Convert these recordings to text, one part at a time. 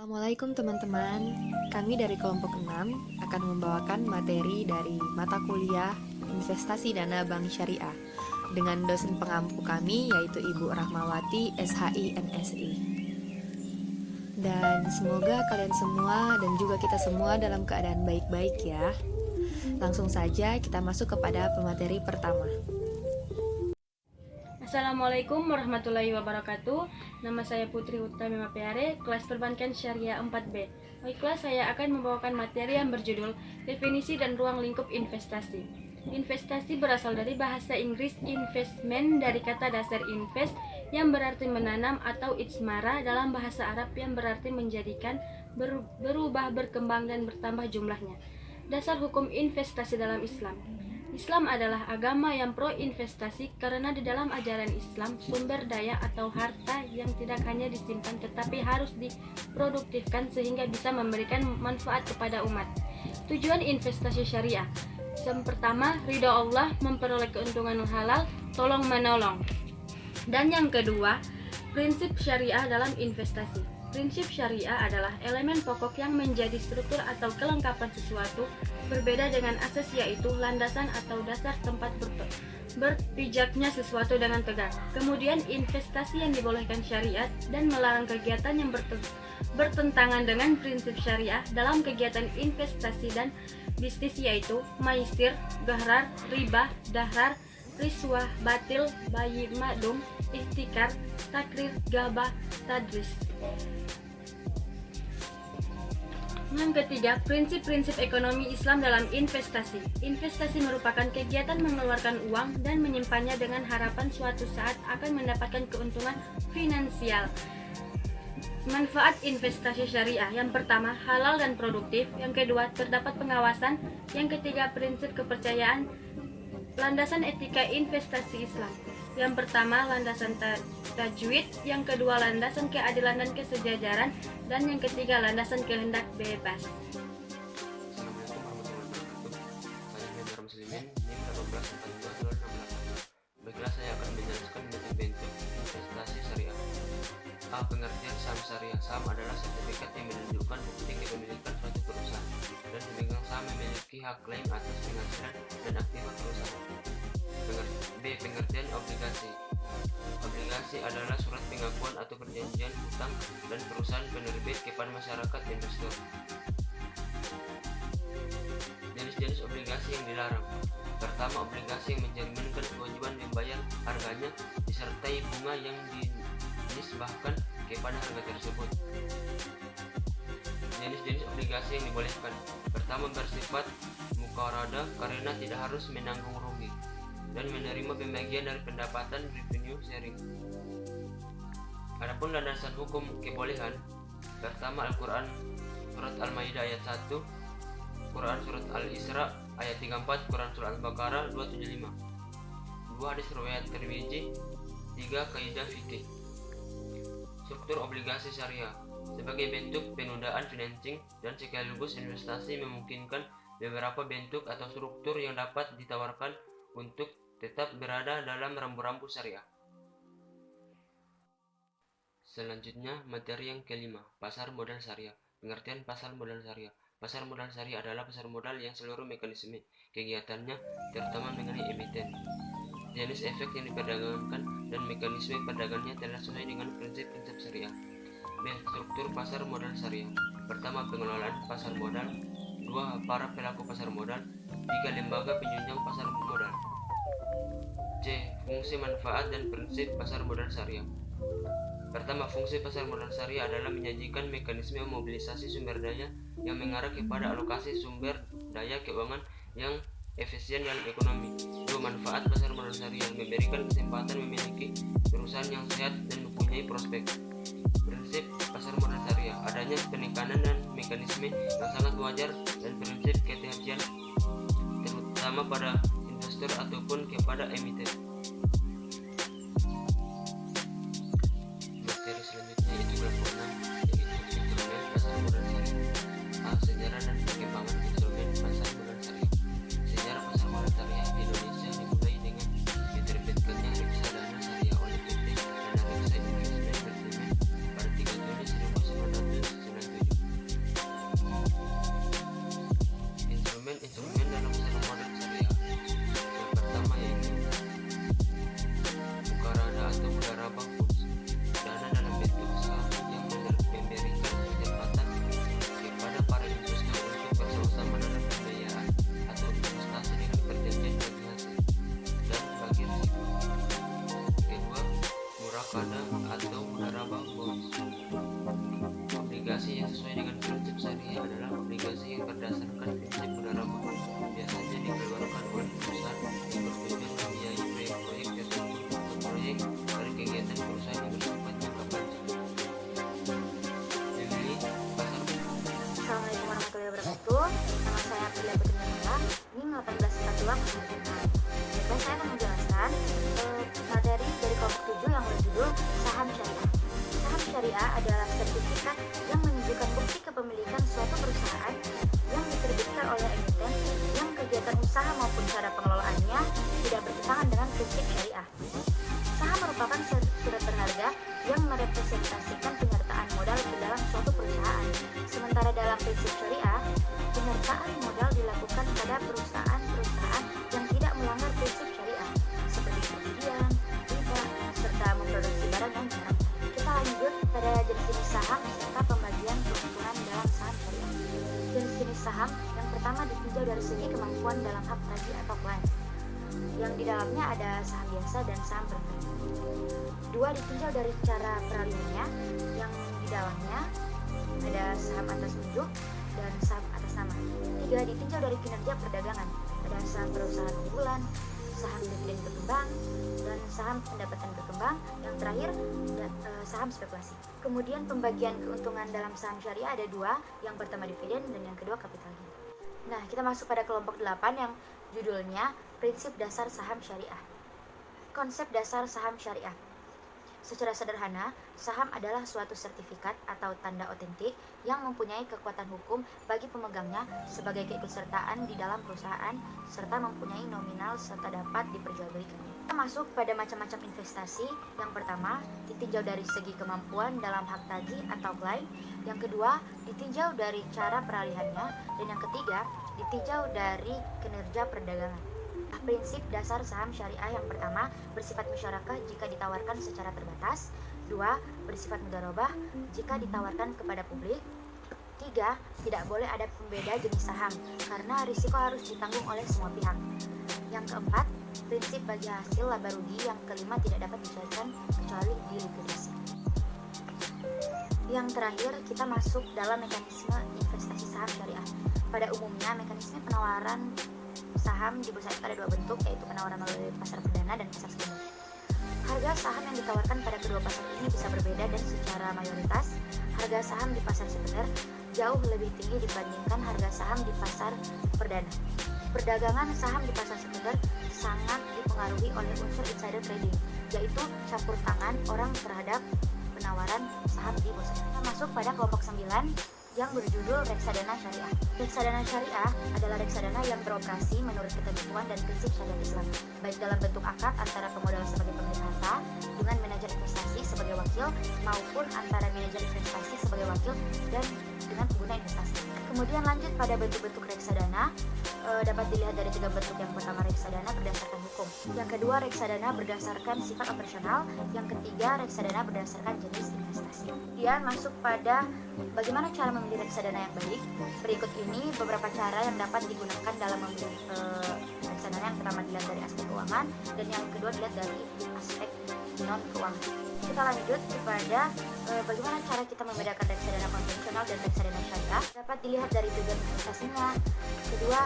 Assalamualaikum teman-teman, kami dari kelompok 6 akan membawakan materi dari mata kuliah Investasi Dana Bank Syariah dengan dosen pengampu kami yaitu Ibu Rahmawati SHI MSI. Dan semoga kalian semua dan juga kita semua dalam keadaan baik-baik ya. Langsung saja kita masuk kepada pemateri pertama. Assalamualaikum warahmatullahi wabarakatuh. Nama saya Putri Utami Mapeare, kelas Perbankan Syariah 4B. Baiklah, saya akan membawakan materi yang berjudul Definisi dan Ruang Lingkup Investasi. Investasi berasal dari bahasa Inggris investment dari kata dasar invest yang berarti menanam atau itsmara dalam bahasa Arab yang berarti menjadikan, berubah, berkembang, dan bertambah jumlahnya. Dasar hukum investasi dalam Islam. Islam adalah agama yang pro investasi karena di dalam ajaran Islam sumber daya atau harta yang tidak hanya disimpan tetapi harus diproduktifkan sehingga bisa memberikan manfaat kepada umat. Tujuan investasi syariah. Yang pertama, ridha Allah, memperoleh keuntungan halal, tolong menolong. Dan yang kedua, prinsip syariah dalam investasi. Prinsip syariah adalah elemen pokok yang menjadi struktur atau kelengkapan sesuatu, berbeda dengan asas yaitu landasan atau dasar tempat berpijaknya sesuatu dengan tegak. Kemudian investasi yang dibolehkan syariat dan melarang kegiatan yang bertentangan dengan prinsip syariah dalam kegiatan investasi dan bisnis yaitu maisir, gahrar, riba, dahrar, riswah, batil, bayi madum, ihtikar, takrir, gabah, tadris. Yang ketiga, prinsip-prinsip ekonomi Islam dalam investasi. Investasi merupakan kegiatan mengeluarkan uang dan menyimpannya dengan harapan suatu saat akan mendapatkan keuntungan finansial. Manfaat investasi syariah. Yang pertama, halal dan produktif. Yang kedua, terdapat pengawasan. Yang ketiga, prinsip kepercayaan. Landasan etika investasi Islam. Yang pertama, landasan tajwid, yang kedua landasan keadilan dan kesejajaran, dan yang ketiga landasan kehendak bebas. Assalamualaikum warahmatullahi wabarakatuh. Saya Hendra Muslimin, NIM 18422068. Baiklah, saya akan menjelaskan bentuk-bentuk investasi syariah. A. Pengertian saham syariah. Saham adalah sertifikat yang menunjukkan bukti kepemilikan suatu perusahaan, dan pemegang saham memiliki hak klaim atas penghasilan dan aktiva perusahaan. B. Pengertian obligasi. Obligasi adalah surat pengakuan atau perjanjian hutang dan perusahaan penerbit kepada masyarakat investor. Jenis-jenis obligasi yang dilarang. Pertama, obligasi yang mencerminkan kewajiban membayar harganya disertai bunga yang dinisbahkan kepada harga tersebut. Jenis-jenis obligasi yang dibolehkan. Pertama, bersifat muqarada karena tidak harus menanggung rugi dan menerima pembagian dari pendapatan revenue sharing. Adapun landasan hukum kebolehan, pertama Al-Quran surat Al-Maidah ayat 1, Quran surat Al-Isra ayat 34, Quran surat Al-Baqarah 275. 2 hadis riwayat Tirmizi. 3 kaidah fikih. Struktur obligasi syariah. Sebagai bentuk penundaan financing dan sekaligus investasi memungkinkan beberapa bentuk atau struktur yang dapat ditawarkan untuk tetap berada dalam rambu-rambu syariah. Selanjutnya, materi yang kelima, pasar modal syariah. Pengertian pasar modal syariah. Pasar modal syariah adalah pasar modal yang seluruh mekanisme kegiatannya, terutama mengenai emiten, jenis efek yang diperdagangkan, dan mekanisme perdagangnya telah sesuai dengan prinsip-prinsip syariah. B. Struktur pasar modal syariah. Pertama, pengelolaan pasar modal. 2. Para pelaku pasar modal. 3. Lembaga penyunjang pasar modal. C. Fungsi, manfaat, dan prinsip pasar modal syariah. Pertama, fungsi pasar modal syariah adalah menyajikan mekanisme mobilisasi sumber daya yang mengarah kepada alokasi sumber daya keuangan yang efisien dalam ekonomi. 2. Manfaat pasar modal syariah memberikan kesempatan memiliki perusahaan yang sehat dan mempunyai prospek. Prinsip pasar modal syariah adanya penekanan dan mekanisme yang sangat wajar dan prinsip kehati-hatian terutama pada investor ataupun kepada emiten. Materi selanjutnya yaitu kelompok 6, yaitu instrumen pasar modal syariah. A. Sejarah dan perkembangan instrumen pasar modal syariah. Sejarah pasar modal syariah di Indonesia dimulai dengan diterbitkannya reksadana syariah oleh PT Dana Reksa Investment Management pada 3 Juli 1997. Obligasi yang sesuai dengan prinsip syariah adalah obligasi yang berdasarkan prinsip mudharabah. Biasanya dikeluarkan oleh perusahaan yang bertujuan membiayai proyek-proyek tersebut atau proyek dari kegiatan perusahaan yang bersifat jangka panjang. Memilih pasar. Assalamualaikum warahmatullahi wabarakatuh. Nama saya Aprilia Putri Nurmala, NIM 1842. Baiklah, saya akan menjelaskan materi dari kelompok 7 yang berjudul Saham Syariah. Saham Syariah adalah sertifikat yang menunjukkan bukti kepemilikan suatu perusahaan yang diterbitkan oleh emiten yang kegiatan usaha maupun cara pengelolaannya tidak bertentangan dengan prinsip syariah. Saham merupakan surat berharga yang merepresentasikan penyertaan modal ke dalam suatu perusahaan. Sementara dalam prinsip syariah, penyertaan modal dilakukan pada perusahaan-perusahaan yang tidak melanggar prinsip syariah, seperti perjudian, riba, serta memproduksi barang yang haram. Kita lanjut pada jenis-jenis saham serta pembagian keuntungan dalam saham syariah. Jenis-jenis saham yang pertama ditinjau dari segi kemampuan dalam hak tagih atau klaim, yang di dalamnya ada saham biasa dan saham preferred. Dua, ditinjau dari cara peralihannya, yang di dalamnya ada saham atas unjuk dan saham atas nama. Tiga, ditinjau dari kinerja perdagangan, ada saham perusahaan unggulan, saham dividen berkembang, dan saham pendapatan berkembang. Yang terakhir, saham spekulasi. Kemudian pembagian keuntungan dalam saham syariah ada dua, yang pertama dividen dan yang kedua capital gain. Nah, kita masuk pada kelompok 8 yang judulnya Prinsip Dasar Saham Syariah. Konsep dasar saham syariah. Secara sederhana, saham adalah suatu sertifikat atau tanda otentik yang mempunyai kekuatan hukum bagi pemegangnya sebagai keikutsertaan di dalam perusahaan serta mempunyai nominal serta dapat diperjualbelikan. Kita masuk pada macam-macam investasi. Yang pertama, ditinjau dari segi kemampuan dalam hak tagih atau klaim. Yang kedua, ditinjau dari cara peralihannya. Dan yang ketiga, ditinjau dari kinerja perdagangan. Prinsip dasar saham syariah yang pertama, bersifat musyarakah jika ditawarkan secara terbatas. Dua, bersifat mudharabah jika ditawarkan kepada publik. Tiga, tidak boleh ada pembeda jenis saham karena risiko harus ditanggung oleh semua pihak. Yang keempat, prinsip bagi hasil laba rugi. Yang kelima, tidak dapat dicairkan kecuali di likuidasi. Yang terakhir, kita masuk dalam mekanisme investasi saham syariah. Pada umumnya, mekanisme penawaran saham di bursa efek ada dua bentuk, yaitu penawaran melalui pasar perdana dan pasar sekunder. Harga saham yang ditawarkan pada kedua pasar ini bisa berbeda dan secara mayoritas harga saham di pasar sekunder jauh lebih tinggi dibandingkan harga saham di pasar perdana. Perdagangan saham di pasar sekunder sangat dipengaruhi oleh unsur insider trading, yaitu campur tangan orang terhadap penawaran saham di bursa. Kita masuk pada kelompok 9 yang berjudul reksadana syariah. Reksadana syariah adalah reksadana yang beroperasi menurut ketentuan dan prinsip syariat Islam, baik dalam bentuk akad antara pemodal sebagai pemilik harta dengan manajer investasi sebagai wakil, maupun antara manajer investasi sebagai wakil dan dengan pengguna investasi. Kemudian lanjut pada bentuk-bentuk reksadana, dapat dilihat dari tiga bentuk. Yang pertama, reksadana berdasarkan hukum. Yang kedua, reksadana berdasarkan sifat operasional. Yang ketiga, reksadana berdasarkan jenis investasi. Kemudian masuk pada bagaimana cara memilih reksadana yang baik. Berikut ini beberapa cara yang dapat digunakan dalam memilih reksadana. Yang pertama dilihat dari aspek keuangan, dan yang kedua dilihat dari aspek non keuangan. Kita lanjut kepada bagaimana cara kita membedakan reksadana konvensional dan reksadana syariah. Dapat dilihat dari tujuan investasinya, kedua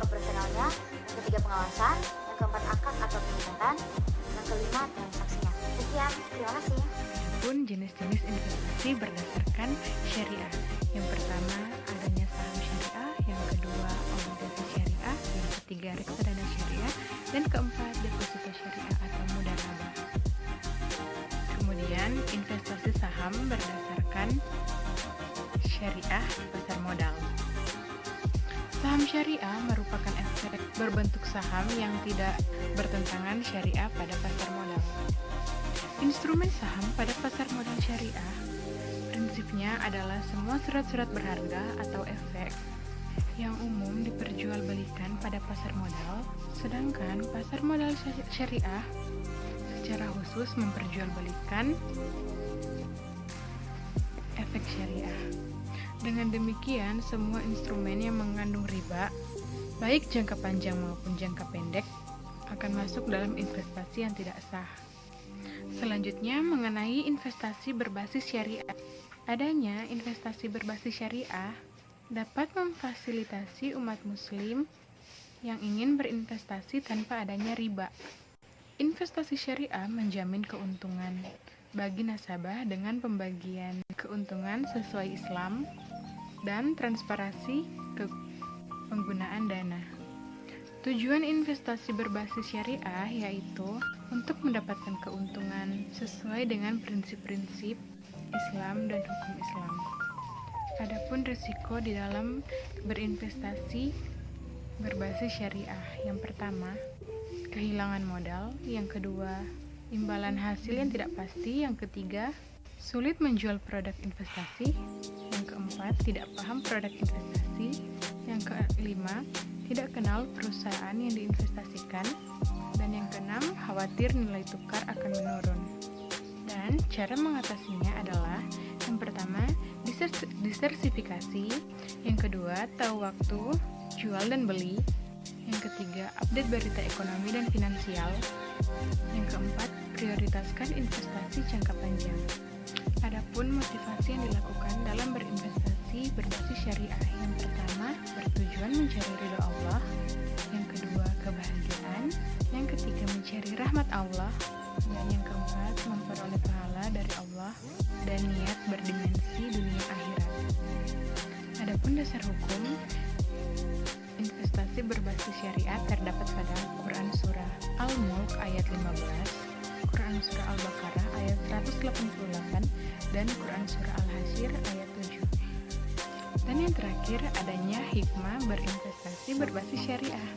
operasionalnya, yang ketiga pengawasan, yang keempat akad atau peningkatan, yang kelima transaksinya. Sekian, terima kasih. Pun jenis-jenis investasi berdasarkan syariah. Yang pertama adanya saham syariah, yang kedua obligasi syariah, yang ketiga reksadana syariah, dan keempat deposito syariah atau mudharabah. Kemudian investasi saham berdasarkan syariah di pasar modal. Saham syariah merupakan efek berbentuk saham yang tidak bertentangan syariah pada pasar modal. Instrumen saham pada pasar modal syariah prinsipnya adalah semua surat-surat berharga atau efek yang umum diperjualbelikan pada pasar modal, sedangkan pasar modal syariah secara khusus memperjualbelikan efek syariah. Dengan demikian, semua instrumen yang mengandung riba, baik jangka panjang maupun jangka pendek, akan masuk dalam investasi yang tidak sah. Selanjutnya, mengenai investasi berbasis syariah. Adanya investasi berbasis syariah dapat memfasilitasi umat muslim yang ingin berinvestasi tanpa adanya riba. Investasi syariah menjamin keuntungan bagi nasabah dengan pembagian keuntungan sesuai Islam dan transparansi penggunaan dana. Tujuan investasi berbasis syariah yaitu untuk mendapatkan keuntungan sesuai dengan prinsip-prinsip Islam dan hukum Islam. Adapun risiko di dalam berinvestasi berbasis syariah, yang pertama, kehilangan modal, yang kedua, imbalan hasil yang tidak pasti, yang ketiga, sulit menjual produk investasi, yang keempat, tidak paham produk investasi, yang kelima, tidak kenal perusahaan yang diinvestasikan, dan yang keenam, khawatir nilai tukar akan menurun. Dan cara mengatasinya adalah yang pertama, diversifikasi, yang kedua, tahu waktu jual dan beli, yang ketiga, update berita ekonomi dan finansial, yang keempat, prioritaskan investasi jangka panjang. Adapun motivasi yang dilakukan dalam berinvestasi berbasis syariah, yang pertama, bertujuan mencari ridho Allah, yang kedua, kebahagiaan, yang ketiga, mencari rahmat Allah, dan yang keempat, memperoleh pahala dari Allah dan niat berdimensi dunia akhirat. Adapun dasar hukum investasi berbasis syariah terdapat pada Quran Surah Al-Mulk ayat 15, Quran Surah Al-Baqarah ayat 188, dan Quran Surah Al-Hasyr ayat 7. Dan yang terakhir, adanya hikmah berinvestasi berbasis syariah.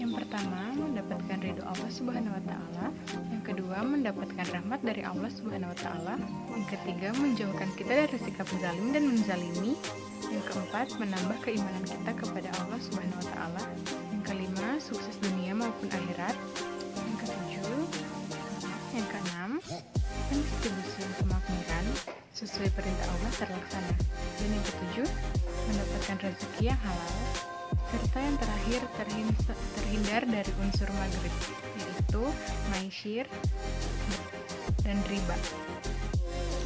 Yang pertama, mendapatkan ridho Allah Subhanahu wa Ta'ala. Yang kedua, mendapatkan rahmat dari Allah Subhanahu wa Ta'ala. Yang ketiga, menjauhkan kita dari sikap zalim dan menzalimi. Yang keempat, menambah keimanan kita kepada Allah Subhanahu wa Ta'ala. Yang kelima, sukses dunia maupun akhirat. Yang ketujuh, yang keenam, pendistribusian kemakmuran sesuai perintah Allah terlaksana. Dan yang ketujuh, mendapatkan rezeki yang halal. Serta yang terakhir, terhindar dari unsur maghrib, yaitu maisyir dan riba.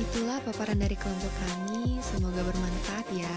Itulah paparan dari kelompok kami, semoga bermanfaat ya.